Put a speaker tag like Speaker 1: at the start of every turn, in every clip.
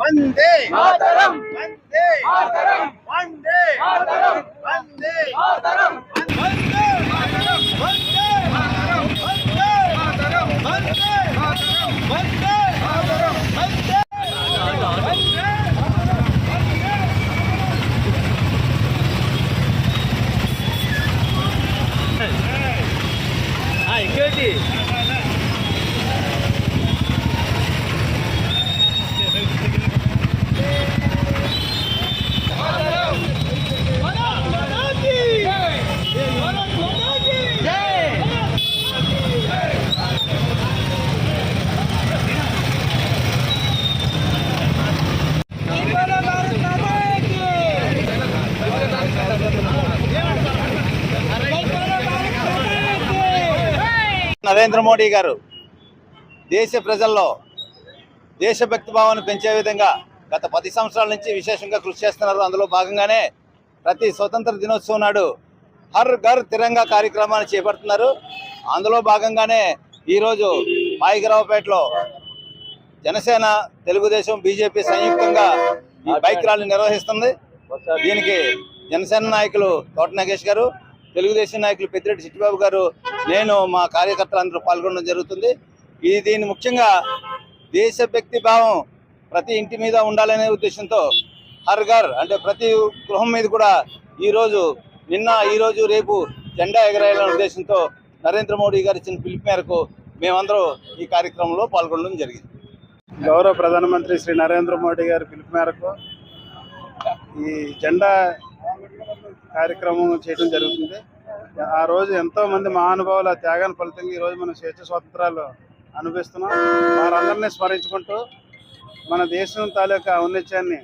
Speaker 1: వందే మాతరం వందే మాతరం వందే మాతరం వందే మాతరం వందే మాతరం వందే మాతరం వందే మాతరం వందే మాతరం వందే మాతరం వందే ఇంకోటి నరేంద్ర మోడీ గారు దేశ ప్రజల్లో దేశభక్తి భావాన్ని పెంచే విధంగా గత 10 సంవత్సరాల నుంచి విశేషంగా కృషి చేస్తున్నారు. అందులో భాగంగానే ప్రతి స్వతంత్ర దినోత్సవం నాడు హర్ ఘర్ తిరంగా కార్యక్రమాన్ని చేపడుతున్నారు. అందులో భాగంగానే ఈరోజు పాయిగరావుపేటలో జనసేన, తెలుగుదేశం, బీజేపీ సంయుక్తంగా ఈ బైక్ ర్యాలీ నిర్వహిస్తుంది. దీనికి జనసేన నాయకులు తోట నాగేష్ గారు, తెలుగుదేశం నాయకులు పెద్దిరెడ్డి చిట్టిబాబు గారు, నేను, మా కార్యకర్తలు అందరూ పాల్గొనడం జరుగుతుంది. దీన్ని ముఖ్యంగా దేశభక్తి భావం ప్రతి ఇంటి మీద ఉండాలనే ఉద్దేశంతో హర్ ఘర్ అంటే ప్రతి గృహం మీద కూడా ఈరోజు రేపు జెండా ఎగరేయాలనే ఉద్దేశంతో నరేంద్ర మోడీ గారు ఇచ్చిన పిలుపు మేరకు మేమందరూ ఈ కార్యక్రమంలో పాల్గొనడం జరిగింది.
Speaker 2: గౌరవ ప్రధానమంత్రి శ్రీ నరేంద్ర మోడీ గారి పిలుపు మేరకు ఈ జెండా కార్యక్రమం చేయడం జరుగుతుంది. ఆ రోజు ఎంతో మంది మహానుభావుల త్యాగాన్ని ఫలితంగా ఈరోజు మనం స్వేచ్ఛ స్వాతంత్రాలు అనుభవిస్తున్నాం. వారందరినీ స్మరించుకుంటూ మన దేశం తాలూకా ఔన్నత్యాన్ని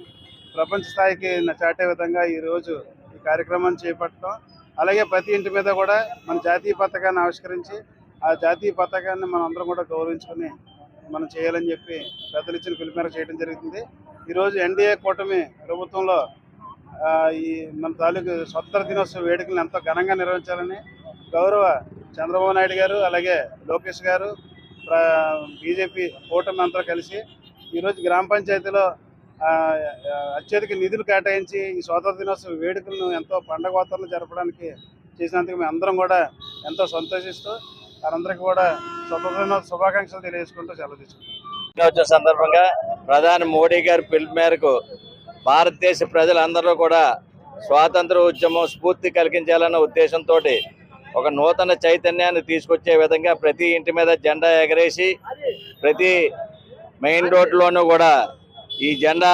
Speaker 2: ప్రపంచ స్థాయికి చాటే విధంగా ఈరోజు ఈ కార్యక్రమాన్ని చేపట్టడం, అలాగే ప్రతి ఇంటి మీద కూడా మన జాతీయ పతాకాన్ని ఆవిష్కరించి ఆ జాతీయ పతాకాన్ని మనం అందరం కూడా గౌరవించుకొని మనం చేయాలని చెప్పి పెద్దలు ఇచ్చిన పిలుపు మేరకు చేయడం జరుగుతుంది. ఈరోజు ఎన్డీఏ కూటమి ప్రభుత్వంలో ఈ మన తాలూకు స్వతంత్ర దినోత్సవ వేడుకలను ఎంతో ఘనంగా నిర్వహించాలని గౌరవ చంద్రబాబు నాయుడు గారు, అలాగే లోకేష్ గారు, బీజేపీ కూటమి అంతా కలిసి ఈరోజు గ్రామ పంచాయతీలో అత్యధిక నిధులు కేటాయించి ఈ స్వాతంత్ర దినోత్సవ వేడుకలను ఎంతో పండగ వాతావరణంలో జరపడానికి చేసినందుకు మేము అందరం కూడా ఎంతో సంతోషిస్తూ వారందరికీ కూడా స్వతంత్ర దినోత్సవ శుభాకాంక్షలు తెలియజేసుకుంటూ సెలవు తీసుకుంటాం.
Speaker 3: దినోత్సవ సందర్భంగా ప్రధాని మోడీ గారి పిలుపు మేరకు భారతదేశ ప్రజలందరూ కూడా స్వాతంత్ర ఉద్యమం స్ఫూర్తి కలిగించాలన్న ఉద్దేశంతో ఒక నూతన చైతన్యాన్ని తీసుకొచ్చే విధంగా ప్రతి ఇంటి మీద జెండా ఎగరేసి ప్రతి మెయిన్ రోడ్లోనూ కూడా ఈ జెండా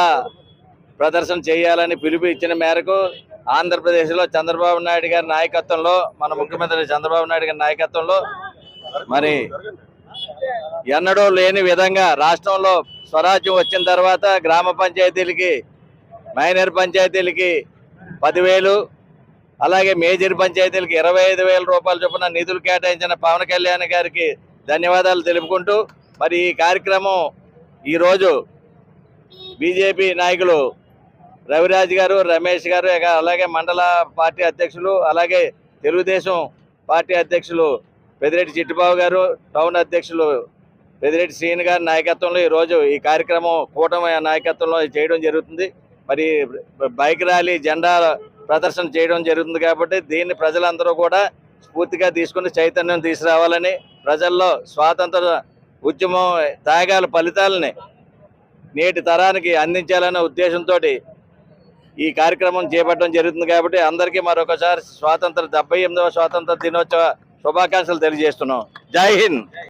Speaker 3: ప్రదర్శన చేయాలని పిలుపు ఇచ్చిన మేరకు ఆంధ్రప్రదేశ్లో చంద్రబాబు నాయుడు గారి నాయకత్వంలో, మన ముఖ్యమంత్రి చంద్రబాబు నాయుడు గారి నాయకత్వంలో మరి ఎన్నడూ లేని విధంగా రాష్ట్రంలో స్వరాజ్యం వచ్చిన తర్వాత గ్రామ పంచాయతీలకి, మైనర్ పంచాయతీలకి 10,000, అలాగే మేజర్ పంచాయతీలకి 25,000 రూపాయల చొప్పున నిధులు కేటాయించిన పవన్ కళ్యాణ్ గారికి ధన్యవాదాలు తెలుపుకుంటూ మరి ఈ కార్యక్రమం ఈరోజు బీజేపీ నాయకులు రవిరాజ్ గారు, రమేష్ గారు, అలాగే మండల పార్టీ అధ్యక్షులు, అలాగే తెలుగుదేశం పార్టీ అధ్యక్షులు పెద్దిరెడ్డి చిట్టిబాబు గారు, టౌన్ అధ్యక్షులు పెద్దిరెడ్డి శ్రీని గారి నాయకత్వంలో ఈరోజు ఈ కార్యక్రమం కూటమి నాయకత్వంలో చేయడం జరుగుతుంది. మరి బైక్ ర్యాలీ, జెండా ప్రదర్శన చేయడం జరుగుతుంది కాబట్టి దీన్ని ప్రజలందరూ కూడా స్ఫూర్తిగా తీసుకుని చైతన్యం తీసుకురావాలని, ప్రజల్లో స్వాతంత్ర ఉద్యమం త్యాగాల ఫలితాలని నేటి తరానికి అందించాలనే ఉద్దేశంతో ఈ కార్యక్రమం చేపట్టడం జరుగుతుంది. కాబట్టి అందరికీ మరొకసారి 78వ స్వాతంత్ర దినోత్సవ శుభాకాంక్షలు తెలియజేస్తున్నాం. జై హింద్.